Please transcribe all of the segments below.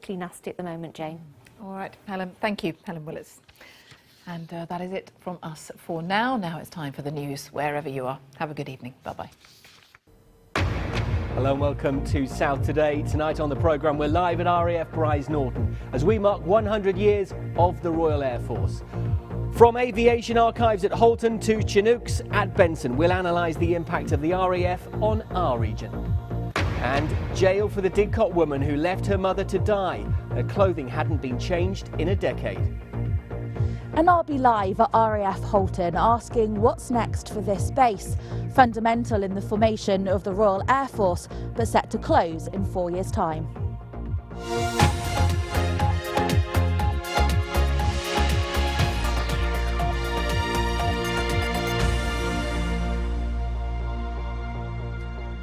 particularly nasty at the moment, Jane. All right, Helen. Thank you, Helen Willis. And that is it from us for now. Now it's time for the news, wherever you are. Have a good evening. Bye-bye. Hello and welcome to South Today. Tonight on the programme, we're live at RAF Brize Norton as we mark 100 years of the Royal Air Force. From aviation archives at Halton to Chinooks at Benson, we'll analyse the impact of the RAF on our region. And jail for the Didcot woman who left her mother to die. Her clothing hadn't been changed in a decade. And I'll be live at RAF Halton asking what's next for this base. Fundamental in the formation of the Royal Air Force, but set to close in 4 years' time.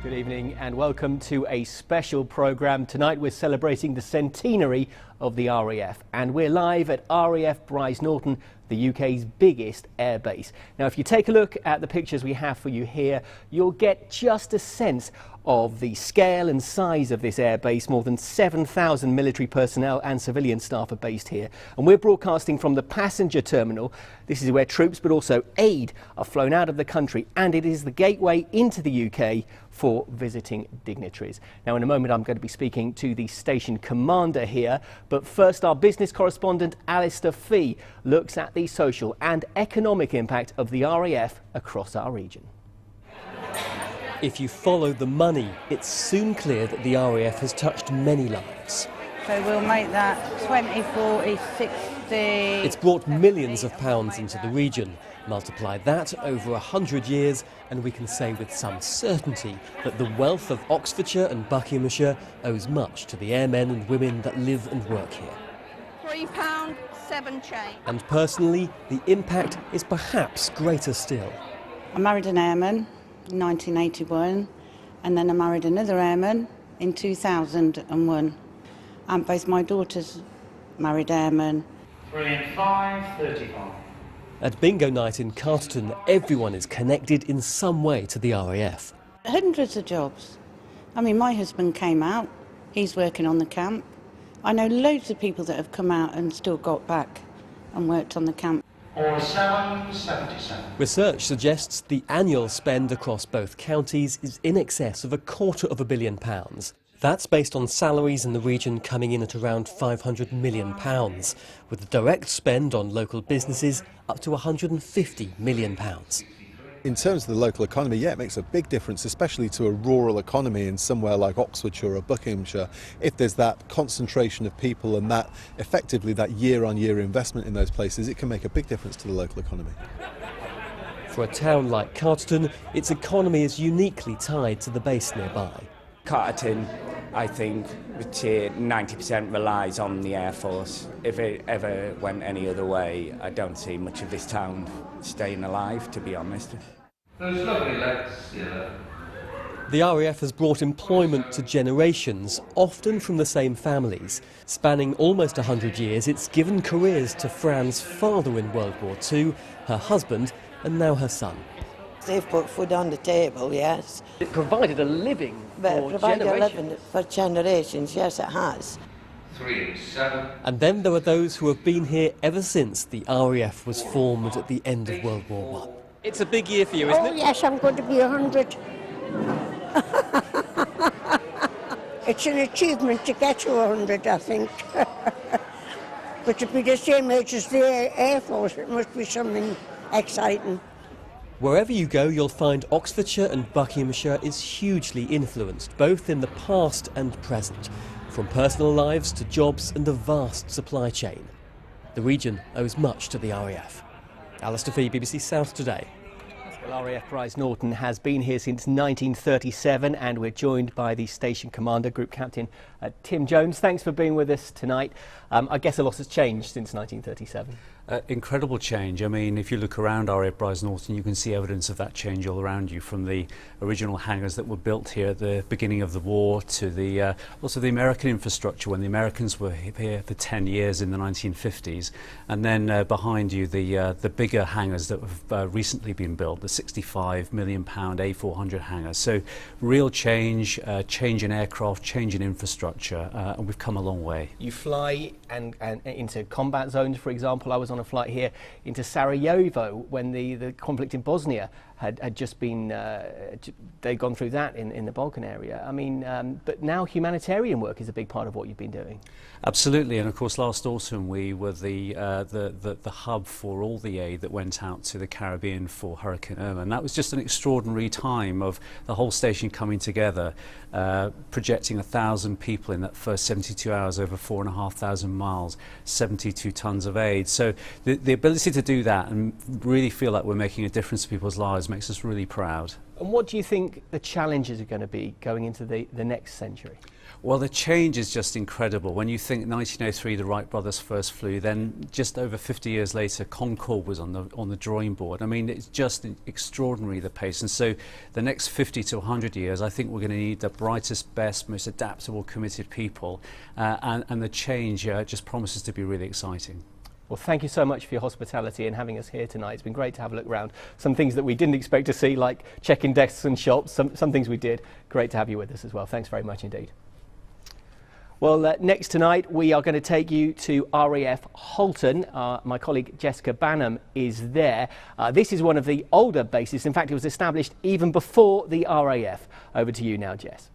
Good evening and welcome to a special programme. Tonight we're celebrating the centenary of the RAF and we're live at RAF Brize Norton, the UK's biggest air base. Now if you take a look at the pictures we have for you here, you'll get just a sense of the scale and size of this air base. More than 7,000 military personnel and civilian staff are based here. And we're broadcasting from the passenger terminal. This is where troops but also aid are flown out of the country, and it is the gateway into the UK for visiting dignitaries. Now in a moment I'm going to be speaking to the station commander here, but first our business correspondent Alistair Fee looks at the social and economic impact of the RAF across our region. If you follow the money, it's soon clear that the RAF has touched many lives. So we'll make that 20, 40, 60... It's brought millions of pounds into the region. Multiply that over 100 years and we can say with some certainty that the wealth of Oxfordshire and Buckinghamshire owes much to the airmen and women that live and work here. £3, 7 change. And personally, the impact is perhaps greater still. I married an airman in 1981 and then I married another airman in 2001. And both my daughters married airmen. 3 and 5, 35. At bingo night in Carterton, everyone is connected in some way to the RAF. Hundreds of jobs. I mean, my husband came out, he's working on the camp. I know loads of people that have come out and still got back and worked on the camp. Or 777. Research suggests the annual spend across both counties is in excess of £250 million. That's based on salaries in the region coming in at around £500 million, with the direct spend on local businesses up to £150 million. In terms of the local economy, yeah, it makes a big difference, especially to a rural economy in somewhere like Oxfordshire or Buckinghamshire. If there's that concentration of people and that effectively that year-on-year investment in those places, it can make a big difference to the local economy. For a town like Carterton, its economy is uniquely tied to the base nearby. Carterton, I think, 90% relies on the Air Force. If it ever went any other way, I don't see much of this town staying alive, to be honest. Those lovely legs, yeah. The RAF has brought employment to generations, often from the same families. Spanning almost 100 years, it's given careers to Fran's father in World War II, her husband, and now her son. They've put food on the table, yes. It provided a living for generations. For generations, yes it has. 3 and 7. And then there are those who have been here ever since the RAF was formed at the end of World War I. It's a big year for you, isn't it? Oh yes, I'm going to be 100. It's an achievement to get to 100, I think. But to be the same age as the Air Force, it must be something exciting. Wherever you go, you'll find Oxfordshire and Buckinghamshire is hugely influenced, both in the past and present, from personal lives to jobs and a vast supply chain. The region owes much to the RAF. Alistair Fee, BBC South Today. Well, RAF Brize Norton has been here since 1937 and we're joined by the station commander, Group Captain Tim Jones. Thanks for being with us tonight. I guess a lot has changed since 1937. Incredible change. I mean, if you look around RAF Brize Norton, you can see evidence of that change all around you, from the original hangars that were built here at the beginning of the war to the also the American infrastructure when the Americans were here for 10 years in the 1950s, and then behind you the bigger hangars that have recently been built, the £65 million A400 hangars. So real change, change in aircraft, change in infrastructure, and we've come a long way. You fly and into combat zones, for example. I was on a flight here into Sarajevo when the conflict in Bosnia had just been, they'd gone through that in the Balkan area. I mean, but now humanitarian work is a big part of what you've been doing. Absolutely, and of course last autumn we were the hub for all the aid that went out to the Caribbean for Hurricane Irma, and that was just an extraordinary time of the whole station coming together, projecting 1,000 people in that first 72 hours over 4,500 miles, 72 tons of aid. So the ability to do that and really feel like we're making a difference to people's lives makes us really proud. And what do you think the challenges are going to be going into the next century? Well, the change is just incredible. When you think 1903 the Wright brothers first flew, then just over 50 years later Concorde was on the drawing board. I mean, it's just extraordinary, the pace. And so the next 50 to 100 years I think we're going to need the brightest, best, most adaptable, committed people, and the change just promises to be really exciting. Well, thank you so much for your hospitality and having us here tonight. It's been great to have a look around. Some things that we didn't expect to see, like checking desks and shops, some things we did. Great to have you with us as well. Thanks very much indeed. Well, next tonight we are going to take you to RAF Halton. My colleague Jessica Banham is there. This is one of the older bases. In fact, it was established even before the RAF. Over to you now, Jess.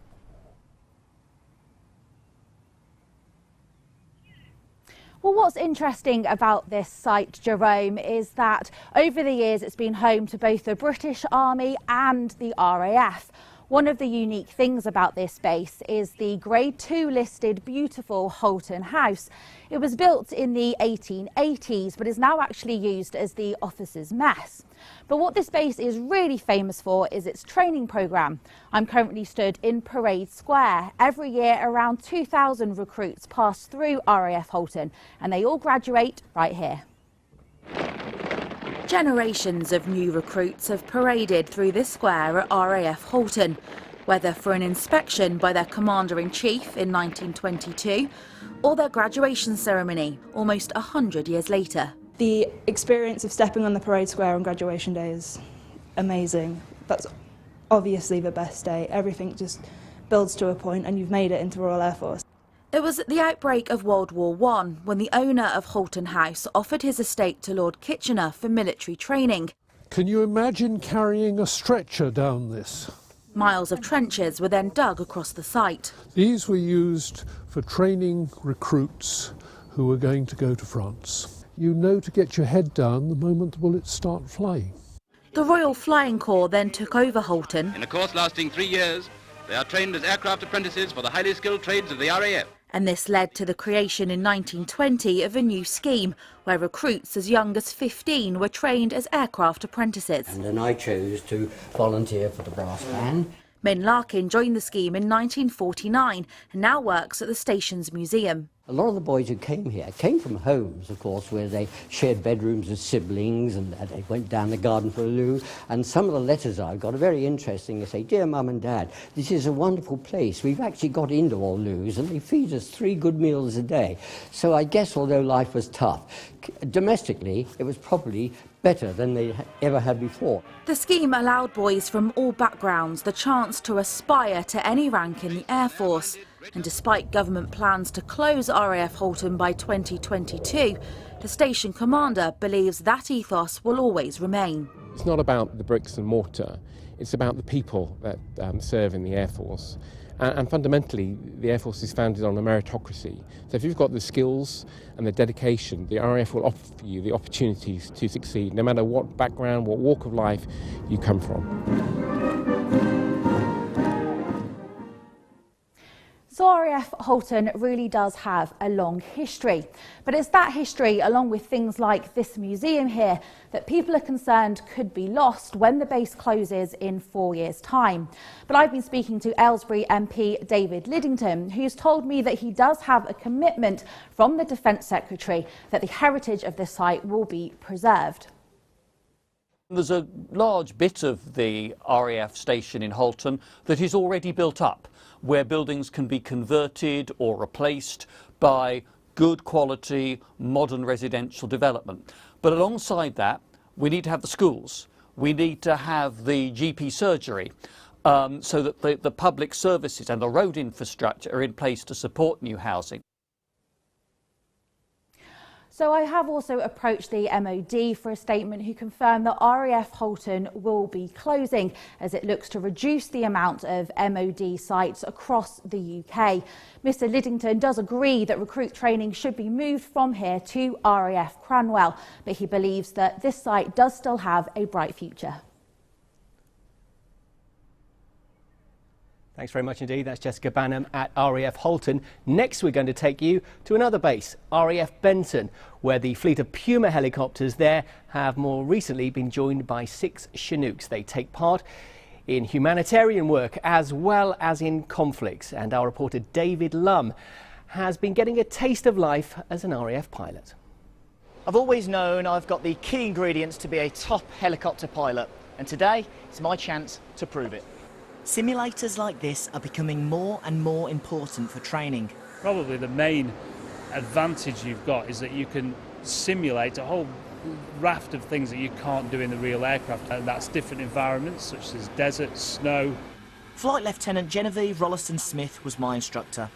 Well, what's interesting about this site, Jerome, is that over the years it's been home to both the British Army and the RAF. One of the unique things about this base is the Grade 2 listed beautiful Halton House. It was built in the 1880s but is now actually used as the officers' mess. But what this base is really famous for is its training programme. I'm currently stood in Parade Square. Every year around 2,000 recruits pass through RAF Halton and they all graduate right here. Generations of new recruits have paraded through this square at RAF Halton, whether for an inspection by their Commander-in-Chief in 1922 or their graduation ceremony almost 100 years later. The experience of stepping on the parade square on graduation day is amazing. That's obviously the best day. Everything just builds to a point and you've made it into Royal Air Force. It was at the outbreak of World War I when the owner of Halton House offered his estate to Lord Kitchener for military training. Can you imagine carrying a stretcher down this? Miles of trenches were then dug across the site. These were used for training recruits who were going to go to France. You know to get your head down the moment the bullets start flying. The Royal Flying Corps then took over Halton. In a course lasting 3 years, they are trained as aircraft apprentices for the highly skilled trades of the RAF. And this led to the creation in 1920 of a new scheme where recruits as young as 15 were trained as aircraft apprentices. And then I chose to volunteer for the brass band. Min Larkin joined the scheme in 1949 and now works at the station's museum. A lot of the boys who came here came from homes, of course, where they shared bedrooms with siblings and they went down the garden for a loo. And some of the letters I got are very interesting. They say, "Dear Mum and Dad, this is a wonderful place. We've actually got indoor loos and they feed us 3 good meals a day." So I guess although life was tough, domestically it was probably better than they ever had before. The scheme allowed boys from all backgrounds the chance to aspire to any rank in the Air Force. And despite government plans to close RAF Halton by 2022, the station commander believes that ethos will always remain. It's not about the bricks and mortar, it's about the people that serve in the Air Force. And fundamentally, the Air Force is founded on a meritocracy. So if you've got the skills and the dedication, the RAF will offer you the opportunities to succeed, no matter what background, what walk of life you come from. So RAF Halton really does have a long history. But it's that history, along with things like this museum here, that people are concerned could be lost when the base closes in 4 years' time. But I've been speaking to Aylesbury MP David Liddington, who's told me that he does have a commitment from the Defence Secretary that the heritage of this site will be preserved. There's a large bit of the RAF station in Halton that is already built up, where buildings can be converted or replaced by good quality modern residential development. But alongside that, we need to have the schools, we need to have the GP surgery, so that the public services and the road infrastructure are in place to support new housing. So I have also approached the MOD for a statement who confirmed that RAF Halton will be closing as it looks to reduce the amount of MOD sites across the UK. Mr Liddington does agree that recruit training should be moved from here to RAF Cranwell, but he believes that this site does still have a bright future. Thanks very much indeed. That's Jessica Banham at RAF Halton. Next, we're going to take you to another base, RAF Benton, where the fleet of Puma helicopters there have more recently been joined by 6 Chinooks. They take part in humanitarian work as well as in conflicts. And our reporter David Lum has been getting a taste of life as an RAF pilot. I've always known I've got the key ingredients to be a top helicopter pilot, and today it's my chance to prove it. Simulators like this are becoming more and more important for training. Probably the main advantage you've got is that you can simulate a whole raft of things that you can't do in the real aircraft, and that's different environments such as desert, snow. Flight Lieutenant Genevieve Rolliston-Smith was my instructor.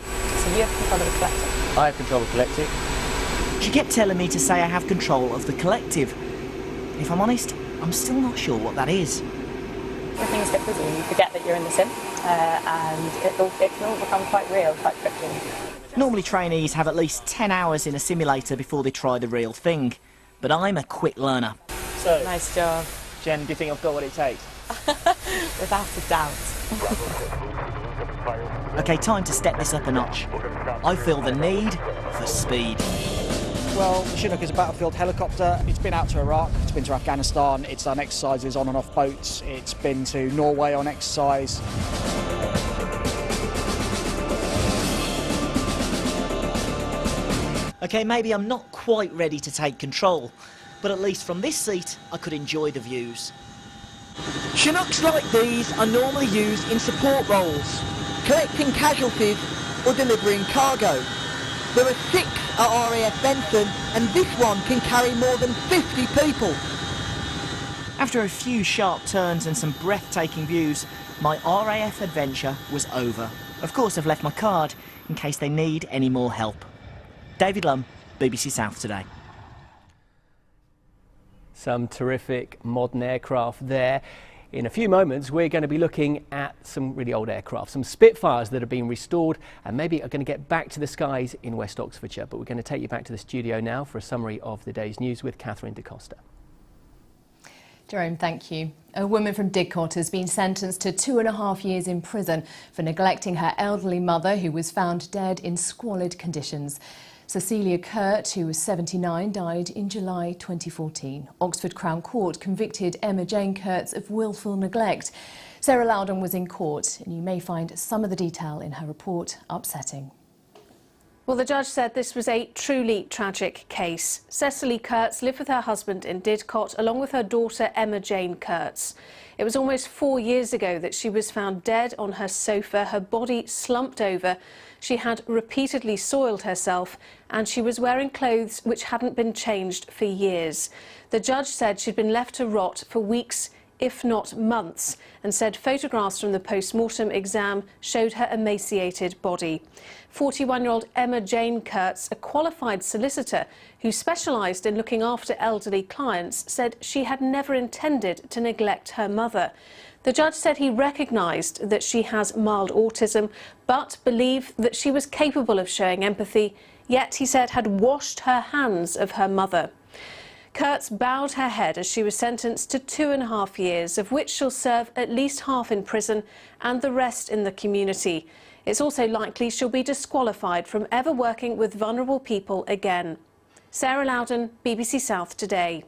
So you have control of the collective? I have control of the collective. She kept telling me to say I have control of the collective. If I'm honest, I'm still not sure what that is. When things get busy, you forget that you're in the sim, and it can all become quite real quite quickly. Normally trainees have at least 10 hours in a simulator before they try the real thing, but I'm a quick learner. So, nice job. Jen, do you think I've got what it takes? Without a doubt. OK, time to step this up a notch. I feel the need for speed. Well, the Chinook is a battlefield helicopter. It's been out to Iraq, it's been to Afghanistan, it's done exercises on and off boats, it's been to Norway on exercise. OK, maybe I'm not quite ready to take control, but at least from this seat I could enjoy the views. Chinooks like these are normally used in support roles, collecting casualties or delivering cargo. There are 6 at RAF Benton, and this one can carry more than 50 people. After a few sharp turns and some breathtaking views, my RAF adventure was over. Of course, I've left my card in case they need any more help. David Lum, BBC South Today. Some terrific modern aircraft there. In a few moments, we're going to be looking at some really old aircraft, some Spitfires that have been restored and maybe are going to get back to the skies in West Oxfordshire. But we're going to take you back to the studio now for a summary of the day's news with Catherine DeCosta. Jerome, thank you. A woman from Didcot has been sentenced to 2.5 years in prison for neglecting her elderly mother, who was found dead in squalid conditions. Cecilia Kurt, who was 79, died in July 2014. Oxford Crown Court convicted Emma Jane Kurtz of willful neglect. Sarah Loudon was in court, and you may find some of the detail in her report upsetting. Well, the judge said this was a truly tragic case. Cecily Kurtz lived with her husband in Didcot, along with her daughter Emma Jane Kurtz. It was almost 4 years ago that she was found dead on her sofa, her body slumped over. She had repeatedly soiled herself, and she was wearing clothes which hadn't been changed for years. The judge said she'd been left to rot for weeks, if not months, and said photographs from the post-mortem exam showed her emaciated body. 41-year-old Emma Jane Kurtz, a qualified solicitor who specialised in looking after elderly clients, said she had never intended to neglect her mother. The judge said he recognised that she has mild autism, but believed that she was capable of showing empathy, yet he said had washed her hands of her mother. Kurtz bowed her head as she was sentenced to 2.5 years, of which she'll serve at least half in prison and the rest in the community. It's also likely she'll be disqualified from ever working with vulnerable people again. Sarah Loudon, BBC South Today.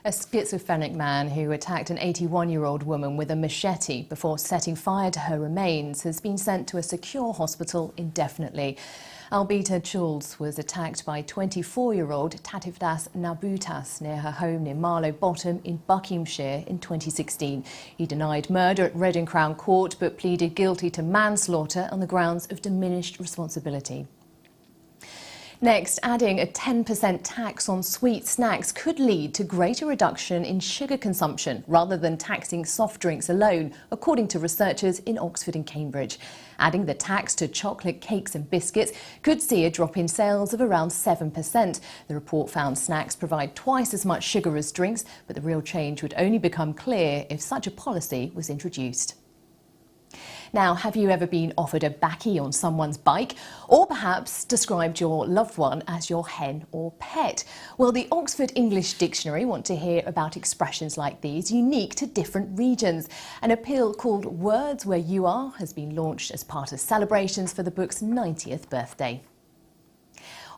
A schizophrenic man who attacked an 81-year-old woman with a machete before setting fire to her remains has been sent to a secure hospital indefinitely. Albita Schulz was attacked by 24-year-old Tatifdas Nabutas near her home near Marlow Bottom in Buckinghamshire in 2016. He denied murder at Reading Crown Court but pleaded guilty to manslaughter on the grounds of diminished responsibility. Next, adding a 10% tax on sweet snacks could lead to greater reduction in sugar consumption rather than taxing soft drinks alone, according to researchers in Oxford and Cambridge. Adding the tax to chocolate cakes and biscuits could see a drop in sales of around 7%. The report found snacks provide twice as much sugar as drinks, but the real change would only become clear if such a policy was introduced. Now, have you ever been offered a baccy on someone's bike, or perhaps described your loved one as your hen or pet? Well, the Oxford English Dictionary want to hear about expressions like these, unique to different regions. An appeal called Words Where You Are has been launched as part of celebrations for the book's 90th birthday.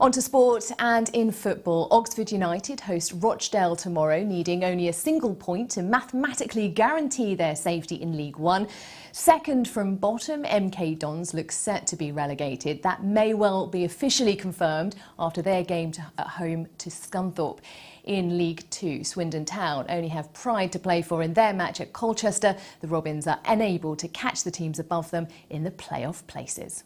On to sport, and in football, Oxford United host Rochdale tomorrow, needing only a single point to mathematically guarantee their safety in League One. Second from bottom, MK Dons look set to be relegated. That may well be officially confirmed after their game at home to Scunthorpe. In League Two, Swindon Town only have Pride to play for in their match at Colchester. The Robins are unable to catch the teams above them in the playoff places.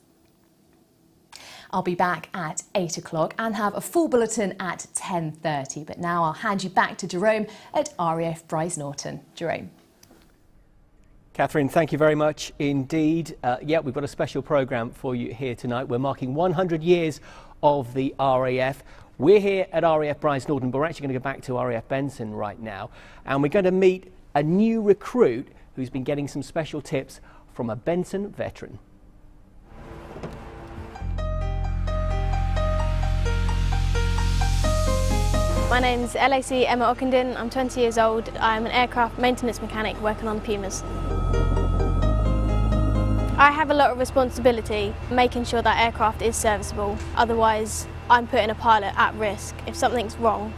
I'll be back at 8 o'clock and have a full bulletin at 10:30. But now I'll hand you back to Jerome at RAF Brize Norton. Jerome. Catherine, thank you very much indeed. Yeah, we've got a special programme for you here tonight. We're marking 100 years of the RAF. We're here at RAF Brize Norton, but we're actually going to go back to RAF Benson right now. And we're going to meet a new recruit who's been getting some special tips from a Benson veteran. My name's LAC Emma Ockenden, I'm 20 years old, I'm an aircraft maintenance mechanic working on the Pumas. I have a lot of responsibility making sure that aircraft is serviceable, otherwise I'm putting a pilot at risk. If something's wrong,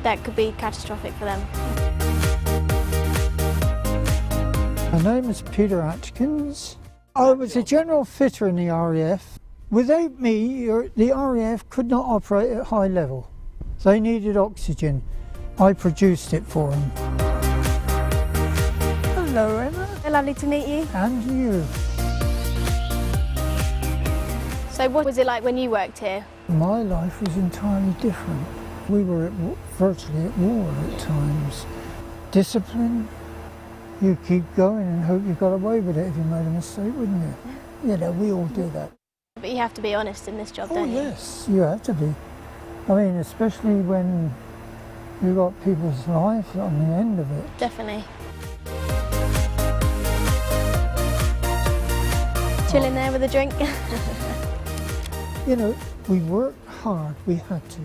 that could be catastrophic for them. My name is Peter Atkins. I was a general fitter in the RAF. Without me, the RAF could not operate at high level. They needed oxygen. I produced it for them. Hello, Emma. Lovely to meet you. And you. So what was it like when you worked here? My life was entirely different. We were virtually at war at times. Discipline, you keep going and hope you got away with it if you made a mistake, wouldn't you? You know, we all do that. But you have to be honest in this job, don't you? Oh yes, you have to be. I mean, especially when you've got people's lives on the end of it. Definitely. Chilling there with a drink. You know, we worked hard, we had to.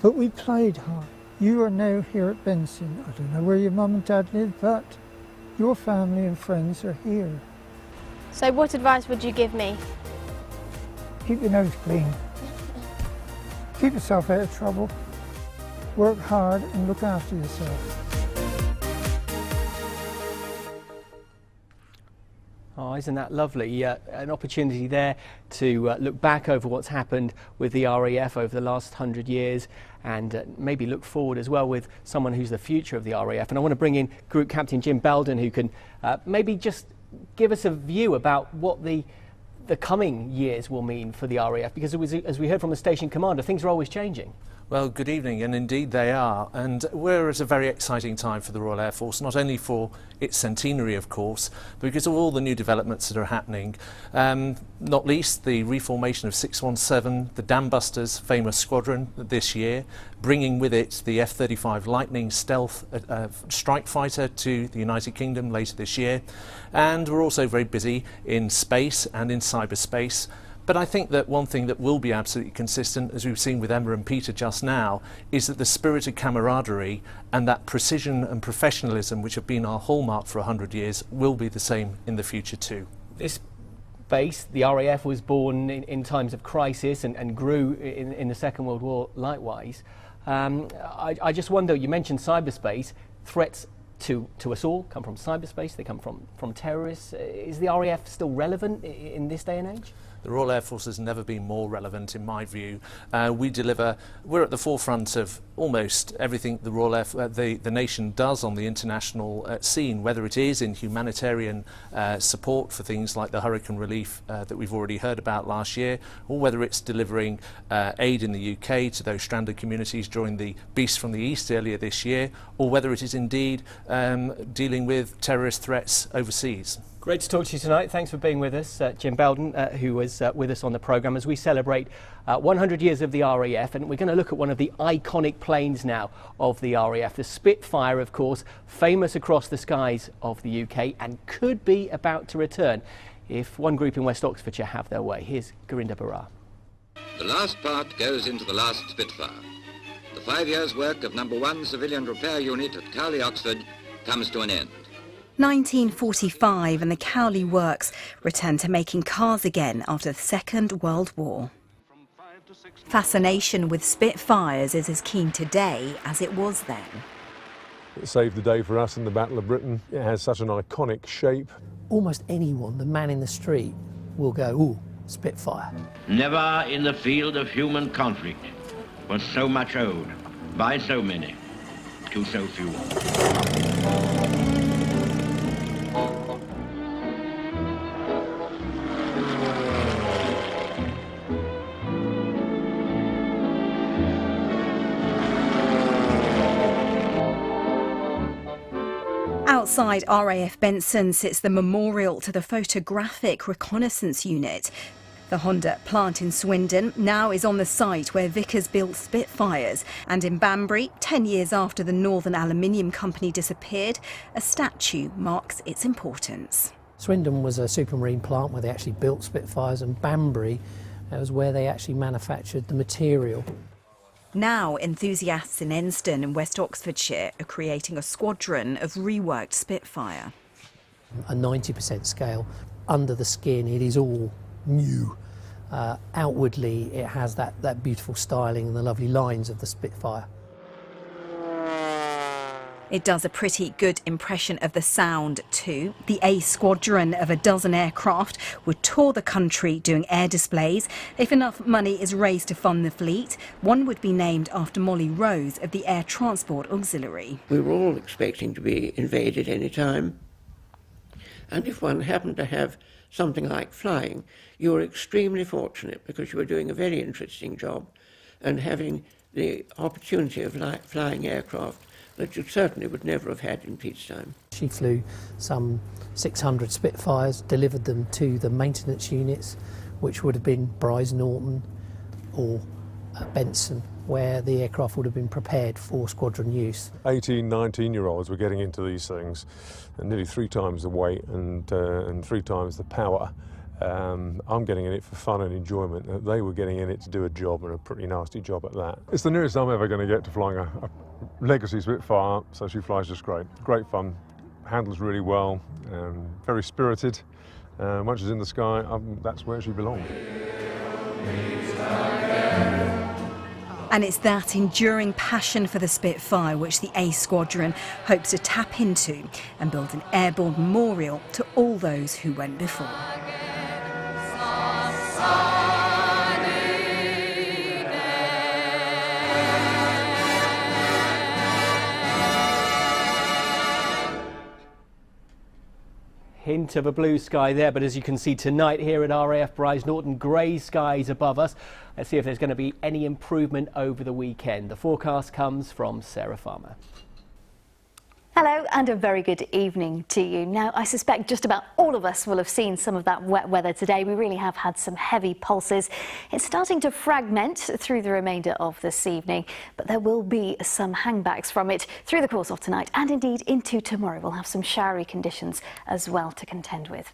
But we played hard. You are now here at Benson. I don't know where your mum and dad live, but your family and friends are here. So what advice would you give me? Keep your nose clean. Keep yourself out of trouble. Work hard and look after yourself. Oh, isn't that lovely? An opportunity there to look back over what's happened with the RAF over the last 100 years and maybe look forward as well with someone who's the future of the RAF. And I want to bring in Group Captain Jim Belden, who can maybe just give us a view about what the coming years will mean for the RAF, because as we heard from the station commander, things are always changing. Well, good evening, and indeed they are. And we're at a very exciting time for the Royal Air Force, not only for its centenary, of course, but because of all the new developments that are happening. Not least the reformation of 617, the Dam Busters famous squadron this year, bringing with it the F-35 Lightning stealth strike fighter to the United Kingdom later this year. And we're also very busy in space and in cyberspace. But I think that one thing that will be absolutely consistent, as we've seen with Emma and Peter just now, is that the spirit of camaraderie and that precision and professionalism which have been our hallmark for 100 years will be the same in the future too. This base, the RAF, was born in times of crisis and grew in the Second World War likewise. I just wonder, you mentioned cyberspace, threats to us all come from cyberspace, they come from terrorists. Is the RAF still relevant in this day and age? The Royal Air Force has never been more relevant in my view. We're at the forefront of almost everything the nation does on the international scene, whether it is in humanitarian support for things like the hurricane relief that we've already heard about last year, or whether it's delivering aid in the UK to those stranded communities during the Beast from the East earlier this year, or whether it is indeed dealing with terrorist threats overseas. Great to talk to you tonight. Thanks for being with us, Jim Belden, who was with us on the programme as we celebrate 100 years of the RAF, and we're going to look at one of the iconic planes now of the RAF, the Spitfire, of course, famous across the skies of the UK and could be about to return if one group in West Oxfordshire have their way. Here's Gurinder Barar. The last part goes into the last Spitfire. The 5 years' work of No. 1 Civilian Repair Unit at Cowley, Oxford, comes to an end. 1945 and the Cowley Works returned to making cars again after the Second World War. Fascination with Spitfires is as keen today as it was then. It saved the day for us in the Battle of Britain. It has such an iconic shape. Almost anyone, the man in the street, will go, ooh, Spitfire. Never in the field of human conflict was so much owed by so many to so few. Outside RAF Benson sits the memorial to the Photographic Reconnaissance Unit. The Honda plant in Swindon now is on the site where Vickers built Spitfires, and in Banbury, 10 years after the Northern Aluminium Company disappeared, a statue marks its importance. Swindon was a supermarine plant where they actually built Spitfires, and Banbury was where they actually manufactured the material. Now, enthusiasts in Enston in West Oxfordshire are creating a squadron of reworked Spitfire. A 90% scale. Under the skin, it is all new. Outwardly, it has that beautiful styling and the lovely lines of the Spitfire. It does a pretty good impression of the sound too. The A squadron of a dozen aircraft would tour the country doing air displays. If enough money is raised to fund the fleet, one would be named after Molly Rose of the Air Transport Auxiliary. We were all expecting to be invaded any time, and if one happened to have something like flying, you were extremely fortunate because you were doing a very interesting job and having the opportunity of flying aircraft that you certainly would never have had in peacetime. She flew some 600 Spitfires, delivered them to the maintenance units, which would have been Brize Norton or Benson, where the aircraft would have been prepared for squadron use. 18, 19-year-olds were getting into these things, and nearly 3 times the weight and 3 times the power. I'm getting in it for fun and enjoyment. They were getting in it to do a job, and a pretty nasty job at that. It's the nearest I'm ever going to get to flying a legacy Spitfire, so she flies just great. Great fun, handles really well, very spirited. Once she's in the sky, that's where she belongs. And it's that enduring passion for the Spitfire which the A Squadron hopes to tap into and build an airborne memorial to all those who went before. Hint of a blue sky there, but as you can see tonight here at RAF Brize Norton, grey skies above us. Let's see if there's going to be any improvement over the weekend. The forecast comes from Sarah Farmer. Hello and a very good evening to you. Now, I suspect just about all of us will have seen some of that wet weather today. We really have had some heavy pulses. It's starting to fragment through the remainder of this evening, but there will be some hangbacks from it through the course of tonight and indeed into tomorrow. We'll have some showery conditions as well to contend with.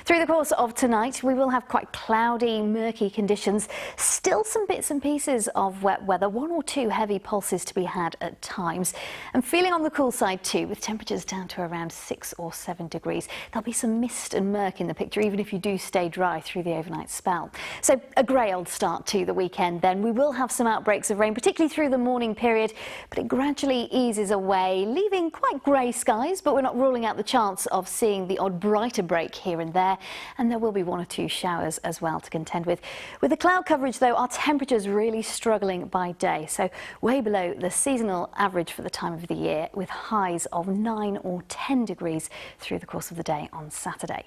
Through the course of tonight, we will have quite cloudy, murky conditions. Still some bits and pieces of wet weather, 1 or 2 heavy pulses to be had at times. And feeling on the cool side too, with temperatures down to around 6 or 7 degrees. There'll be some mist and murk in the picture, even if you do stay dry through the overnight spell. So a grey old start to the weekend then. We will have some outbreaks of rain, particularly through the morning period, but it gradually eases away, leaving quite grey skies, but we're not ruling out the chance of seeing the odd brighter break here and there, and there will be 1 or 2 showers as well to contend with. With the cloud coverage though, our temperatures really struggling by day, so way below the seasonal average for the time of the year, with highs of 9 or 10 degrees through the course of the day on Saturday.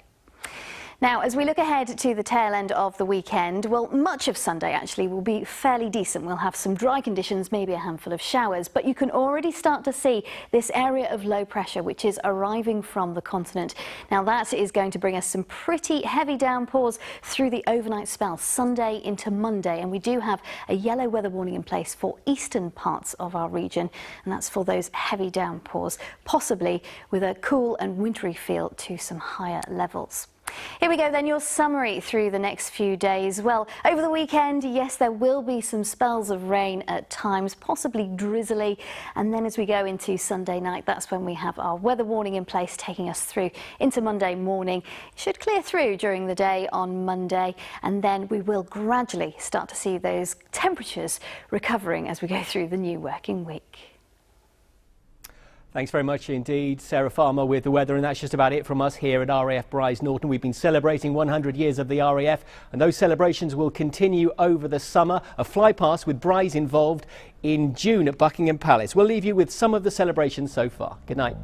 Now, as we look ahead to the tail end of the weekend, well, much of Sunday actually will be fairly decent. We'll have some dry conditions, maybe a handful of showers, but you can already start to see this area of low pressure which is arriving from the continent. Now, that is going to bring us some pretty heavy downpours through the overnight spell, Sunday into Monday, and we do have a yellow weather warning in place for eastern parts of our region, and that's for those heavy downpours, possibly with a cool and wintry feel to some higher levels. Here we go then, your summary through the next few days. Well, over the weekend, yes, there will be some spells of rain at times, possibly drizzly, and then as we go into Sunday night, that's when we have our weather warning in place, taking us through into Monday morning. It should clear through during the day on Monday, and then we will gradually start to see those temperatures recovering as we go through the new working week. Thanks very much indeed, Sarah Farmer, with the weather, and that's just about it from us here at RAF Brize Norton. We've been celebrating 100 years of the RAF, and those celebrations will continue over the summer. A flypast with Brize involved in June at Buckingham Palace. We'll leave you with some of the celebrations so far. Good night.